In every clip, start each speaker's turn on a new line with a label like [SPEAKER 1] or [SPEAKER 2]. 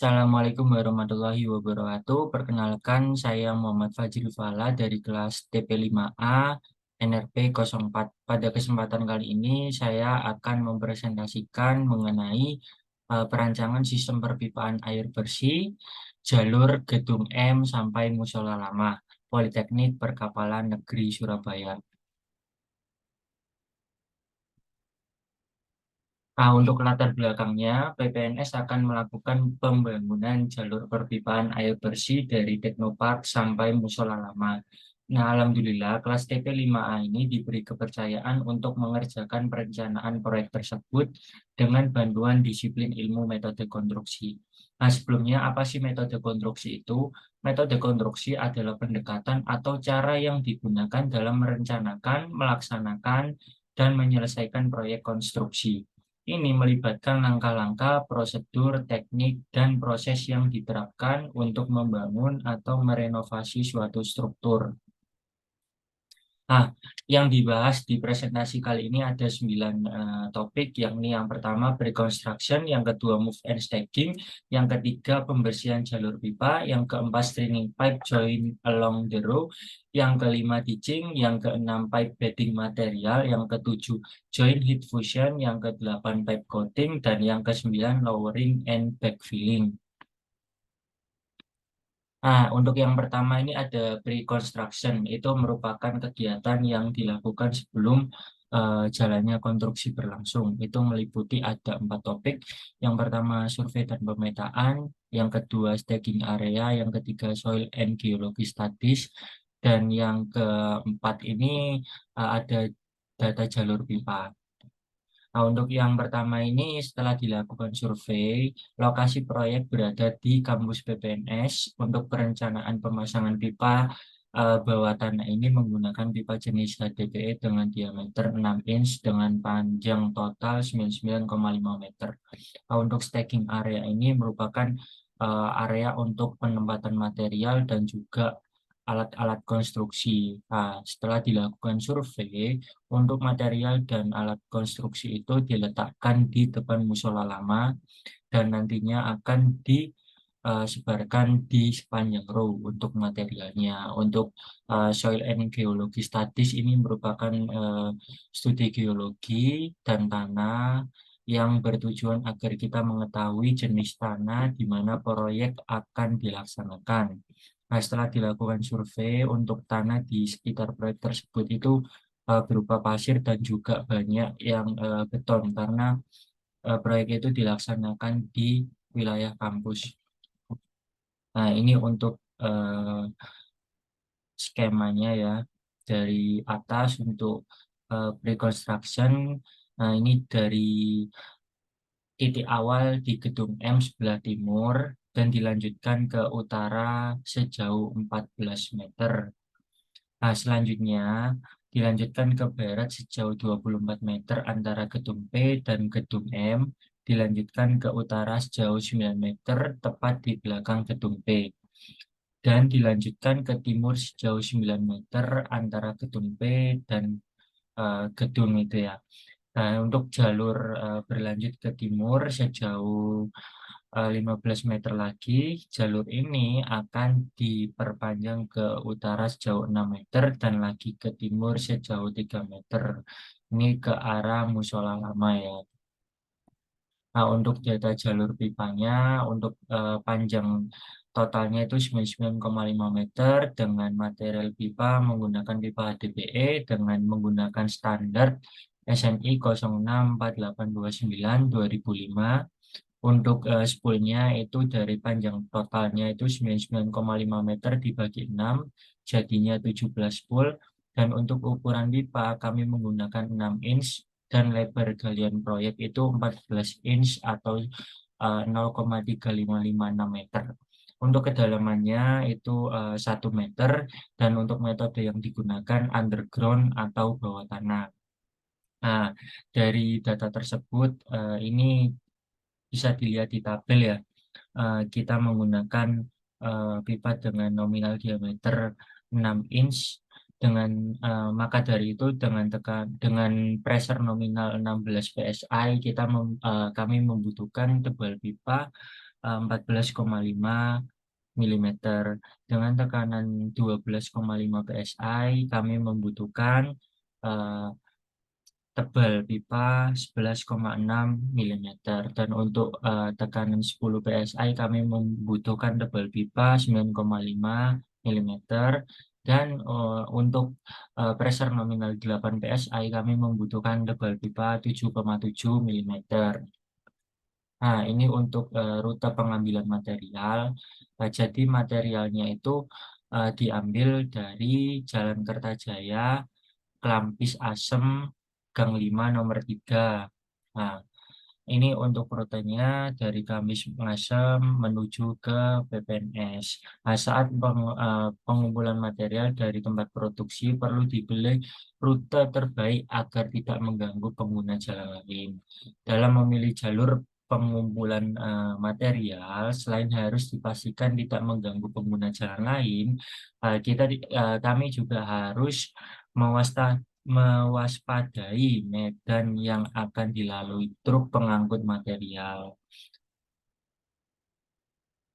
[SPEAKER 1] Assalamualaikum warahmatullahi wabarakatuh. Perkenalkan, saya Muhammad Fajril Fala dari kelas TP5A NRP 04. Pada kesempatan kali ini, saya akan mempresentasikan mengenai perancangan sistem perpipaan air bersih, jalur Gedung M sampai Musola Lama, Politeknik Perkapalan Negeri Surabaya. Nah, untuk latar belakangnya, PPNS akan melakukan pembangunan jalur perpipaan air bersih dari Teknopark sampai Musola Lama. Nah, alhamdulillah, kelas TP5A ini diberi kepercayaan untuk mengerjakan perencanaan proyek tersebut dengan bantuan disiplin ilmu metode konstruksi. Nah, sebelumnya, apa sih metode konstruksi itu? Metode konstruksi adalah pendekatan atau cara yang digunakan dalam merencanakan, melaksanakan, dan menyelesaikan proyek konstruksi. Ini melibatkan langkah-langkah, prosedur, teknik, dan proses yang diterapkan untuk membangun atau merenovasi suatu struktur. Nah, yang dibahas di presentasi kali ini ada 9 topik, yakni yang pertama pre-construction, yang kedua move and stacking, yang ketiga pembersihan jalur pipa, yang keempat stringing pipe join along the row, yang kelima ditching, yang keenam pipe bedding material, yang ketujuh join heat fusion, yang kedelapan pipe coating, dan yang kesembilan lowering and backfilling. Nah, untuk yang pertama ini ada pre-construction. Itu merupakan kegiatan yang dilakukan sebelum jalannya konstruksi berlangsung. Itu meliputi ada 4 topik. Yang pertama survei dan pemetaan, yang kedua staging area, yang ketiga soil and geology studies, dan yang keempat ini ada data jalur pipa. Nah, untuk yang pertama ini setelah dilakukan survei, lokasi proyek berada di kampus PPNS. Untuk perencanaan pemasangan pipa bawah tanah ini menggunakan pipa jenis HDPE dengan diameter 6 inch dengan panjang total 99,5 meter. Nah, untuk stacking area ini merupakan area untuk penempatan material dan juga alat-alat konstruksi. Nah, setelah dilakukan survei, untuk material dan alat konstruksi itu diletakkan di depan musola lama dan nantinya akan disebarkan di sepanjang row untuk materialnya. Untuk soil and geology studies ini merupakan studi geologi dan tanah yang bertujuan agar kita mengetahui jenis tanah di mana proyek akan dilaksanakan. Nah, setelah dilakukan survei untuk tanah di sekitar proyek tersebut itu berupa pasir dan juga banyak yang beton karena proyek itu dilaksanakan di wilayah kampus. Nah, ini untuk skemanya ya dari atas untuk pre-construction. Nah, ini dari titik awal di gedung M sebelah timur dan dilanjutkan ke utara sejauh 14 meter. Nah, selanjutnya dilanjutkan ke barat sejauh 24 meter antara gedung P dan gedung M, dilanjutkan ke utara sejauh 9 meter tepat di belakang gedung P, dan dilanjutkan ke timur sejauh 9 meter antara gedung P dan gedung itu ya. Nah, untuk jalur berlanjut ke timur sejauh 15 meter lagi, jalur ini akan diperpanjang ke utara sejauh 6 meter dan lagi ke timur sejauh 3 meter. Ini ke arah musola lama ya. Nah, untuk data jalur pipanya, untuk panjang totalnya itu 99,5 meter dengan material pipa menggunakan pipa HDPE dengan menggunakan standar SNI 064829 2005. Untuk spoolnya itu dari panjang totalnya itu 99,5 meter dibagi 6, jadinya 17 spool. Dan untuk ukuran pipa kami menggunakan 6 inch dan lebar galian proyek itu 14 inch atau 0,3556 meter. Untuk kedalamannya itu 1 meter dan untuk metode yang digunakan underground atau bawah tanah. Nah, dari data tersebut ini bisa dilihat di tabel ya. Kita menggunakan pipa dengan nominal diameter 6 inch dengan maka dari itu dengan pressure nominal 16 psi kami membutuhkan tebal pipa 14,5 milimeter. Dengan tekanan 12,5 psi, kami membutuhkan eh, tebal pipa 11,6 milimeter. Dan untuk tekanan 10 psi, kami membutuhkan tebal pipa 9,5 milimeter. Dan untuk pressure nominal 8 psi, kami membutuhkan tebal pipa 7,7 milimeter. Nah, ini untuk rute pengambilan material. Jadi materialnya itu diambil dari Jalan Kertajaya, Kelampis Asem, Gang 5 nomor 3. Nah, ini untuk rutenya dari Kamis Ngasem menuju ke PPNS. Nah, saat pengumpulan material dari tempat produksi perlu dipilih rute terbaik agar tidak mengganggu pengguna jalan lain. Dalam memilih jalur pengumpulan material, selain harus dipastikan tidak mengganggu pengguna jalan lain, kami juga harus mewaspadai medan yang akan dilalui truk pengangkut material.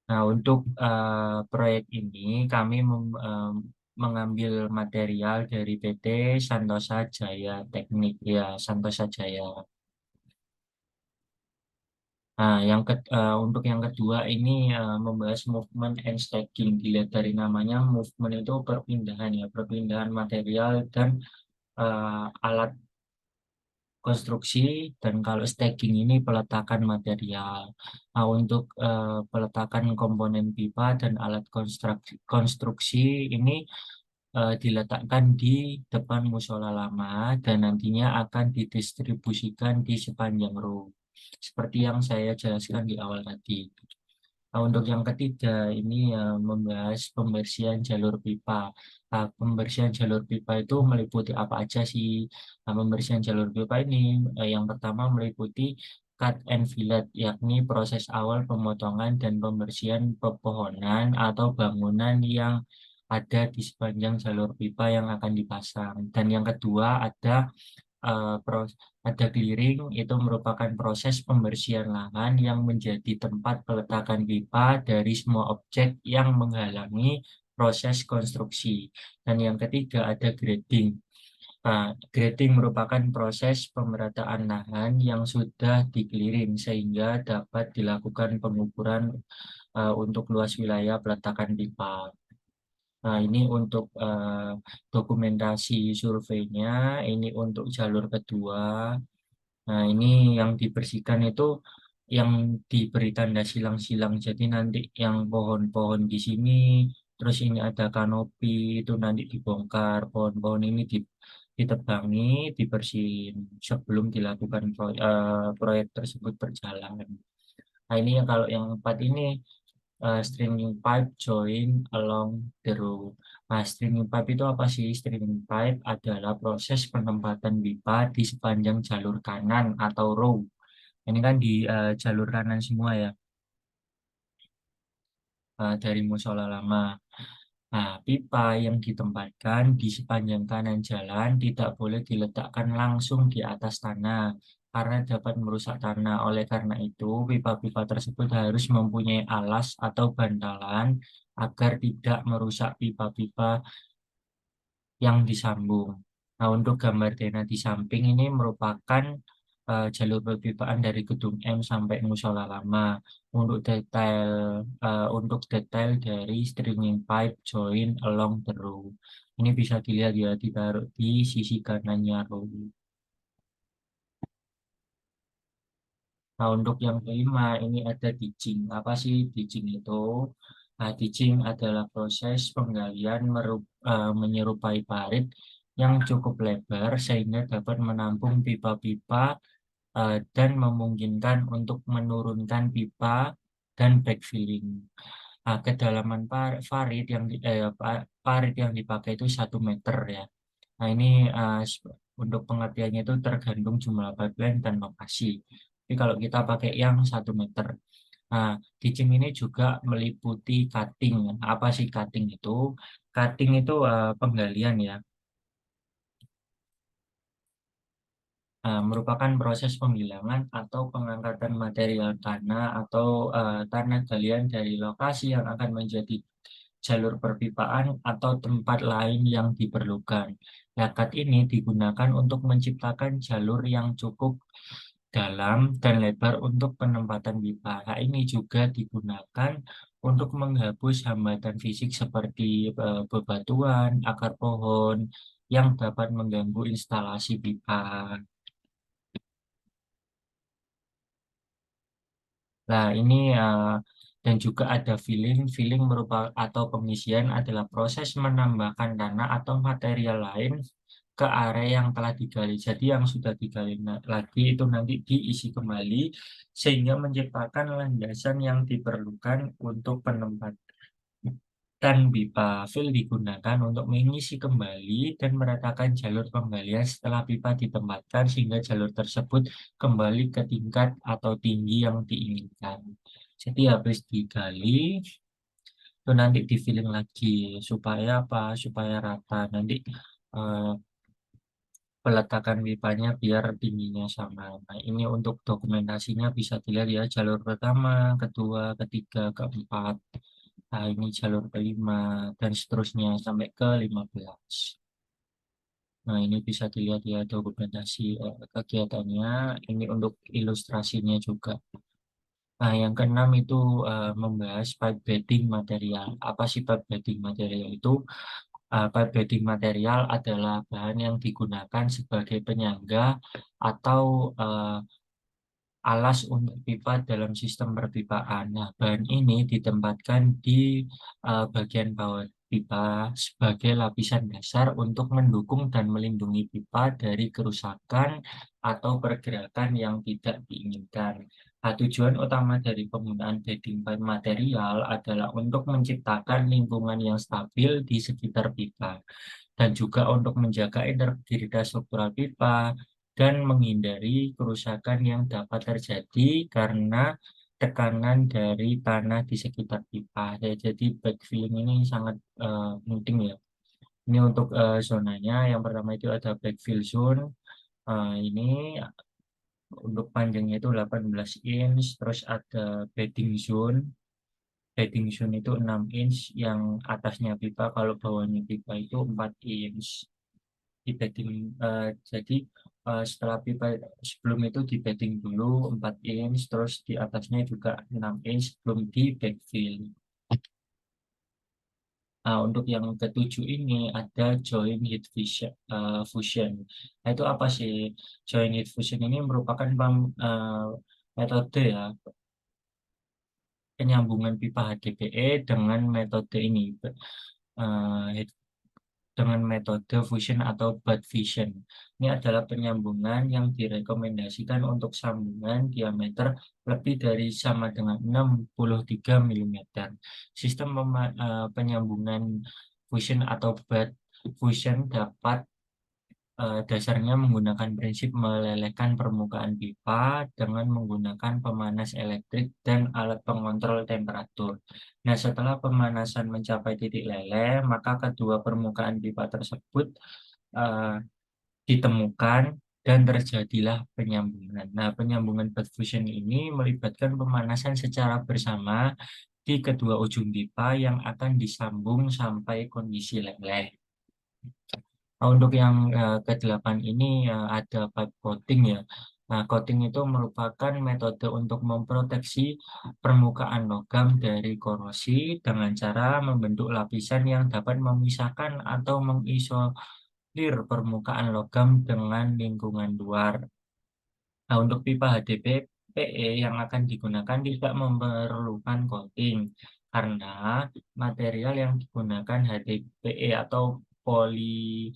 [SPEAKER 1] Nah, untuk proyek ini kami mengambil material dari PT Santosa Jaya Teknik, ya Santosa Jaya. Nah, untuk yang kedua ini membahas movement and stacking. Dilihat dari namanya, movement itu perpindahan ya, perpindahan material dan alat konstruksi, dan kalau stacking ini peletakan material. Nah, untuk peletakan komponen pipa dan alat konstruksi ini diletakkan di depan musola lama dan nantinya akan didistribusikan di sepanjang row. Seperti yang saya jelaskan di awal tadi. Nah, untuk yang ketiga ini membahas pembersihan jalur pipa. Nah, pembersihan jalur pipa itu meliputi apa aja sih? Nah, pembersihan jalur pipa ini yang pertama meliputi cut and fillet, yakni proses awal pemotongan dan pembersihan pepohonan atau bangunan yang ada di sepanjang jalur pipa yang akan dipasang. Dan yang kedua ada clearing, itu merupakan proses pembersihan lahan yang menjadi tempat peletakan pipa dari semua objek yang menghalangi proses konstruksi. Dan yang ketiga ada grading. Nah, grading merupakan proses pemerataan lahan yang sudah dikeliling sehingga dapat dilakukan pengukuran untuk luas wilayah peletakan pipa. Nah, ini untuk dokumentasi surveinya, ini untuk jalur kedua. Nah, ini yang dibersihkan itu yang diberi tanda silang-silang. Jadi nanti yang pohon-pohon di sini, terus ini ada kanopi, itu nanti dibongkar. Pohon-pohon ini ditebangi, dibersihin sebelum dilakukan proyek tersebut berjalan. Nah, ini yang kalau yang empat ini stringing pipe join along the row. Nah, stringing pipe itu apa sih? Stringing pipe adalah proses penempatan pipa di sepanjang jalur kanan atau row. Ini kan di jalur kanan semua ya, dari musola lama. Nah, pipa yang ditempatkan di sepanjang kanan jalan tidak boleh diletakkan langsung di atas tanah karena dapat merusak tanah. Oleh karena itu, pipa-pipa tersebut harus mempunyai alas atau bantalan agar tidak merusak pipa-pipa yang disambung. Nah, untuk gambar Dena di samping ini merupakan jalur perpipaan dari Gedung M sampai Musola Lama. Untuk detail dari stringing pipe join along the row. Ini bisa dilihat ya, ditaruh di sisi kanannya row. Nah, untuk yang kelima ini ada ditching. Apa sih ditching itu? Nah, ditching adalah proses penggalian menyerupai parit yang cukup lebar sehingga dapat menampung pipa-pipa dan memungkinkan untuk menurunkan pipa dan backfilling. Nah, kedalaman parit yang dipakai itu 1 meter ya. Nah, ini untuk pengertiannya itu tergantung jumlah pipeline dan lokasi. Tapi kalau kita pakai yang 1 meter. Nah, ditching ini juga meliputi cutting. Apa sih cutting itu? Cutting itu penggalian ya. merupakan proses penghilangan atau pengangkatan material tanah atau tanah galian dari lokasi yang akan menjadi jalur perpipaan atau tempat lain yang diperlukan. Lakat ini digunakan untuk menciptakan jalur yang cukup dalam dan lebar untuk penempatan pipa. Hal ini juga digunakan untuk menghapus hambatan fisik seperti bebatuan, akar pohon yang dapat mengganggu instalasi pipa. Nah, ini dan juga ada filling. Filling merupakan atau pengisian adalah proses menambahkan tanah atau material lain ke area yang telah digali. Jadi yang sudah digali lagi itu nanti diisi kembali sehingga menciptakan landasan yang diperlukan untuk penempatan pipa. Fill digunakan untuk mengisi kembali dan meratakan jalur penggalian setelah pipa ditempatkan sehingga jalur tersebut kembali ke tingkat atau tinggi yang diinginkan. Jadi habis digali itu nanti di filling lagi supaya apa? Supaya rata. Nanti eh, peletakan pipanya biar tingginya sama. Nah, ini untuk dokumentasinya bisa dilihat ya jalur pertama, kedua, ketiga, keempat. Nah, ini jalur kelima dan seterusnya sampai ke 15. Nah, ini bisa dilihat ya dokumentasi kegiatannya. Ini untuk ilustrasinya juga. Nah, yang keenam itu membahas pipe bedding material. Apa sih pipe bedding material itu? Pipe bedding material adalah bahan yang digunakan sebagai penyangga atau alas untuk pipa dalam sistem perpipaan. Nah, bahan ini ditempatkan di bagian bawah pipa sebagai lapisan dasar untuk mendukung dan melindungi pipa dari kerusakan atau pergerakan yang tidak diinginkan. Nah, tujuan utama dari penggunaan bedding pipe material adalah untuk menciptakan lingkungan yang stabil di sekitar pipa dan juga untuk menjaga integritas struktural pipa dan menghindari kerusakan yang dapat terjadi karena tekanan dari tanah di sekitar pipa. Ya, jadi backfilling ini sangat penting ya. Ini untuk zonanya, yang pertama itu ada backfill zone. Ini untuk panjangnya itu 18 inch, terus ada bedding zone. Bedding zone itu 6 inch, yang atasnya pipa, kalau bawahnya pipa itu 4 inch. Di bedding jadi setelah pipa sebelum itu di bedding dulu 4 inch, terus di atasnya juga 6 inch sebelum di backfill. Nah, untuk yang ketujuh ini ada joint heat fusion. Nah, itu apa sih? Joint heat fusion ini merupakan metode ya penyambungan pipa HDPE dengan metode ini, heat dengan metode fusion atau butt fusion. Ini adalah penyambungan yang direkomendasikan untuk sambungan diameter lebih dari sama dengan 63 mm. Sistem penyambungan fusion atau butt fusion dapat dasarnya menggunakan prinsip melelehkan permukaan pipa dengan menggunakan pemanas elektrik dan alat pengontrol temperatur. Nah, setelah pemanasan mencapai titik leleh, maka kedua permukaan pipa tersebut eh, ditemukan dan terjadilah penyambungan. Nah, penyambungan bud fusion ini melibatkan pemanasan secara bersama di kedua ujung pipa yang akan disambung sampai kondisi leleh. Untuk yang ke-8 ini ada pipe coating ya. Nah, coating itu merupakan metode untuk memproteksi permukaan logam dari korosi dengan cara membentuk lapisan yang dapat memisahkan atau mengisolir permukaan logam dengan lingkungan luar. Nah, untuk pipa HDPE yang akan digunakan tidak memerlukan coating karena material yang digunakan HDPE atau polipilene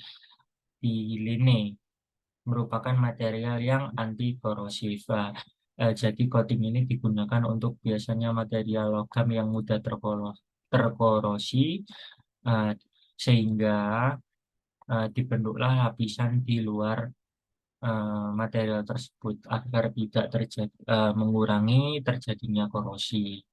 [SPEAKER 1] merupakan material yang anti korosif. Jadi coating ini digunakan untuk biasanya material logam yang mudah terkorosi, eh, sehingga dibentuklah lapisan di luar material tersebut agar tidak terjadi mengurangi terjadinya korosi.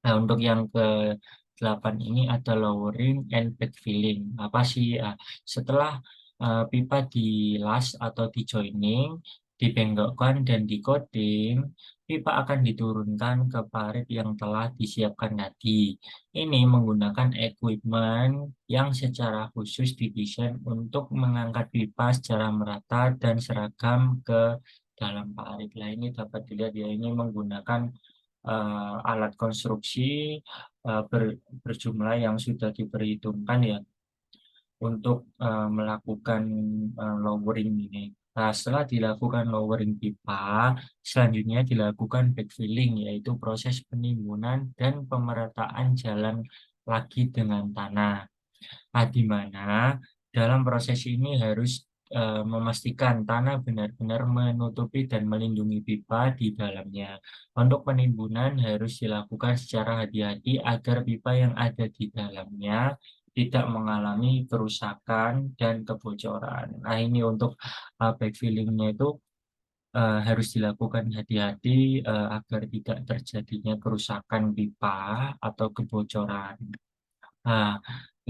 [SPEAKER 1] Nah, untuk yang ke-8 ini ada lowering and backfilling. Apa sih? Setelah pipa di las atau di joining, dibengkokkan dan di coating, pipa akan diturunkan ke parit yang telah disiapkan tadi. Ini menggunakan equipment yang secara khusus didesain untuk mengangkat pipa secara merata dan seragam ke dalam parit. Lah ini dapat dilihat ya, ini menggunakan alat konstruksi berjumlah yang sudah diperhitungkan ya untuk melakukan lowering ini. Nah, setelah dilakukan lowering pipa, selanjutnya dilakukan backfilling, yaitu proses penimbunan dan pemerataan jalan lagi dengan tanah. Nah, di mana dalam proses ini harus memastikan tanah benar-benar menutupi dan melindungi pipa di dalamnya. Untuk penimbunan harus dilakukan secara hati-hati agar pipa yang ada di dalamnya tidak mengalami kerusakan dan kebocoran. Nah, ini untuk backfillingnya itu harus dilakukan hati-hati agar tidak terjadinya kerusakan pipa atau kebocoran. Nah,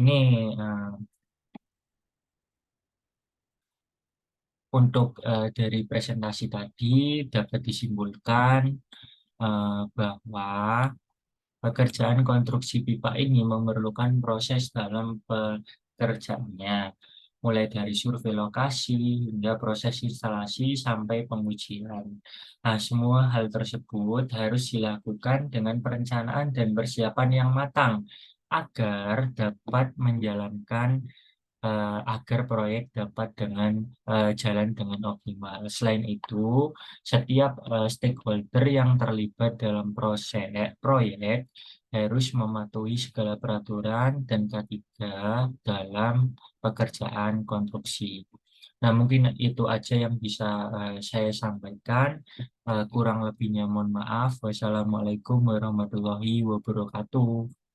[SPEAKER 1] ini eh, untuk dari presentasi tadi dapat disimpulkan bahwa pekerjaan konstruksi pipa ini memerlukan proses dalam pekerjaannya, mulai dari survei lokasi hingga proses instalasi sampai pengujian. Nah, semua hal tersebut harus dilakukan dengan perencanaan dan persiapan yang matang agar dapat menjalankan agar proyek dapat jalan dengan optimal. Selain itu, setiap stakeholder yang terlibat dalam proses proyek harus mematuhi segala peraturan dan ketiga dalam pekerjaan konstruksi. Nah, mungkin itu aja yang bisa saya sampaikan. Kurang lebihnya mohon maaf. Wassalamualaikum warahmatullahi wabarakatuh.